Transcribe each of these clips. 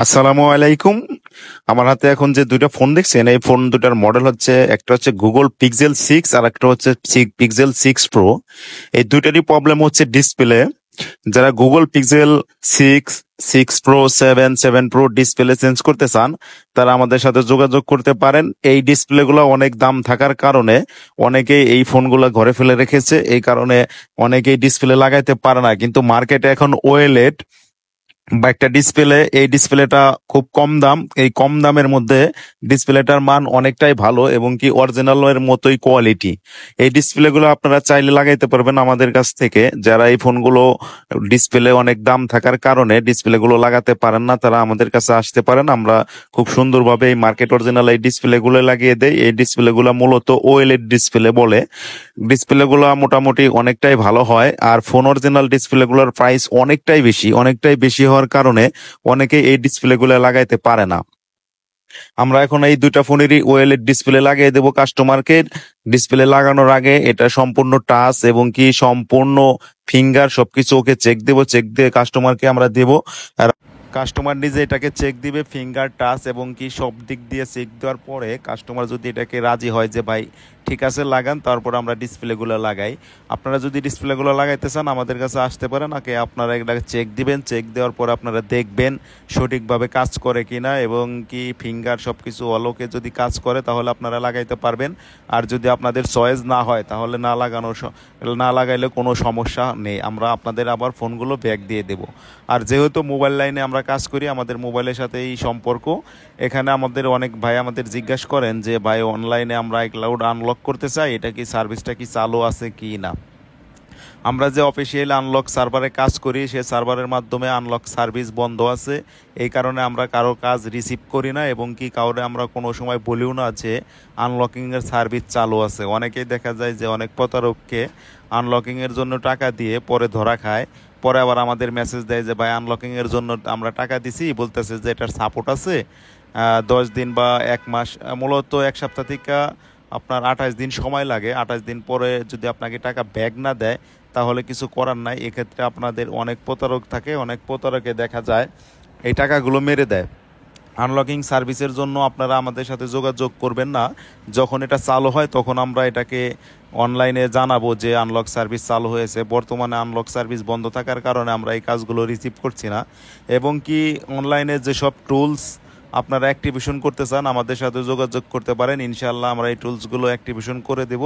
আসসালামু আলাইকুম। আমার হাতে এখন যে দুইটা ফোন দেখছেন, এই ফোন দুটার মডেল হচ্ছে, একটা হচ্ছে গুগল পিক্সেল 6 আর একটা হচ্ছে পিক্সেল 6 প্রো। এই দুইটারই প্রবলেম হচ্ছে ডিসপ্লে। যারা Google pixel 6, 6 pro, 7 pro display change করতে চান, তারা আমাদের সাথে যোগাযোগ করতে পারেন। এই ডিসপ্লে গুলো অনেক দাম থাকার কারণে অনেকেই এই ফোনগুলো ঘরে ফেলে রেখেছে, এই কারণে অনেকেই ডিসপ্লে লাগাইতে পারে না। কিন্তু মার্কেটে এখন ওএলইডি বা একটা ডিসপ্লে, এই ডিসপ্লেটা খুব কম দাম। এই কম দামের মধ্যে ডিসপ্লেটার মান অনেকটাই ভালো এবং কি অরিজিনালের মতোই কোয়ালিটি। এই ডিসপ্লেগুলো আপনারা চাইলে লাগাইতে পারবেন আমাদের কাছ থেকে। যারা এই ফোনগুলো ডিসপ্লে অনেক দাম থাকার কারণে ডিসপ্লেগুলো লাগাতে পারেন না, তারা আমাদের কাছে আসতে পারেন। আমরা খুব সুন্দরভাবে এই মার্কেট অরিজিনাল এই ডিসপ্লেগুলো লাগিয়ে দেই। এই ডিসপ্লেগুলো মূলত ওএলইডি ডিসপ্লে বলে। ডিসপ্লেগুলো মোটামুটি অনেকটাই ভালো হয়। আর ফোন অরিজিনাল ডিসপ্লেগুলোর প্রাইস অনেকটাই বেশি হওয়ার কারণে অনেকেই এই ডিসপ্লেগুলো লাগাইতে পারে না। আমরা এখন এই দুইটা ফোনেরই ওএলইডি ডিসপ্লে লাগিয়ে দেবো কাস্টমারকে। ডিসপ্লে লাগানোর আগে এটা সম্পূর্ণ টাচ এবং কি সম্পূর্ণ ফিঙ্গার সবকিছু ওকে চেক দেবো। চেক দিয়ে কাস্টমারকে আমরা দেবো। আর কাস্টমার নিজে এটাকে চেক দিবে, ফিঙ্গার টাচ এবং কি সব দিক দিয়ে চেক দেওয়ার পরে কাস্টমার যদি এটাকে রাজি হয় যে ভাই ঠিক আছে লাগান, তারপর আমরা ডিসপ্লেগুলো লাগাই। আপনারা যদি ডিসপ্লেগুলো লাগাইতে চান আমাদের কাছে আসতে পারেন। আগে আপনারা এটাকে চেক দিবেন, চেক দেওয়ার পর আপনারা দেখবেন সঠিকভাবে কাজ করে কিনা এবং কি ফিঙ্গার সব কিছু অলোকে যদি কাজ করে তাহলে আপনারা লাগাইতে পারবেন। আর যদি আপনাদের চয়েস না হয় তাহলে না লাগাইলে কোনো সমস্যা নেই, আমরা আপনাদের আবার ফোনগুলো ব্যাক দিয়ে দেব। আর যেহেতু মোবাইল লাইনে আমরা কাজ করি, আমাদের মোবাইলের সাথে এই সম্পর্ক, এখানে আমাদের অনেক ভাই আমাদের জিজ্ঞাসা করেন যে ভাই অনলাইনে আমরা আইক্লাউড আনলক করতে চাই, এটা কি সার্ভিসটা কি চালু আছে কি না। আমরা যে অফিসিয়াল আনলক সার্ভারে কাজ করি, সে সার্ভারের মাধ্যমে আনলক সার্ভিস বন্ধ আছে। এই কারণে আমরা কারো কাজ রিসিভ করি না এবং কি কাউরে আমরা কোনো সময় বলিও না যে আনলকিংয়ের সার্ভিস চালু আছে। অনেকেই দেখা যায় যে অনেক প্রতারককে আনলকিংয়ের জন্য টাকা দিয়ে পরে ধরা খায়, পরে আবার আমাদের মেসেজ দেয় যে ভাই আনলকিংয়ের জন্য আমরা টাকা দিছি, বলতেছে যে এটার সাপোর্ট আছে 10 দিন বা 1 মাস, মূলত 1 সপ্তাহ থেকে আপনার 28 দিন সময় লাগে। 28 দিন পরে যদি আপনাকে টাকা ব্যাক না দেয় তাহলে কিছু করার নাই। এক্ষেত্রে আপনাদের অনেক প্রতারক থাকে, অনেক প্রতারকে দেখা যায় এই টাকাগুলো মেরে দেয়। আনলকিং সার্ভিসের জন্য আপনারা আমাদের সাথে যোগাযোগ করবেন না। যখন এটা চালু হয় তখন আমরা এটাকে অনলাইনে জানাবো যে আনলক সার্ভিস চালু হয়েছে। বর্তমানে আনলক সার্ভিস বন্ধ থাকার কারণে আমরা এই কাজগুলো রিসিভ করছি না। এবং কি অনলাইনে যেসব টুলস আপনারা অ্যাক্টিভেশন করতে চান আমাদের সাথে যোগাযোগ করতে পারেন, ইনশাআল্লাহ আমরা এই টুলসগুলো অ্যাক্টিভেশন করে দেব।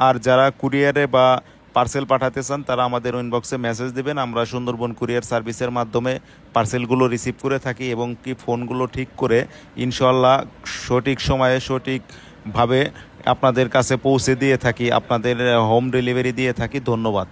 আর যারা কুরিয়ারে বা পার্সেল পাঠাতে চান তারা আমাদের ইনবক্সে মেসেজ দেবেন, আমরা সুন্দরবন কুরিয়ার সার্ভিসের মাধ্যমে পার্সেলগুলো রিসিভ করে থাকি এবং কি ফোনগুলো ঠিক করে ইনশাআল্লাহ সঠিক সময়ে সঠিকভাবে আপনাদের কাছে পৌঁছে দিয়ে থাকি, আপনাদের হোম ডেলিভারি দিয়ে থাকি। ধন্যবাদ।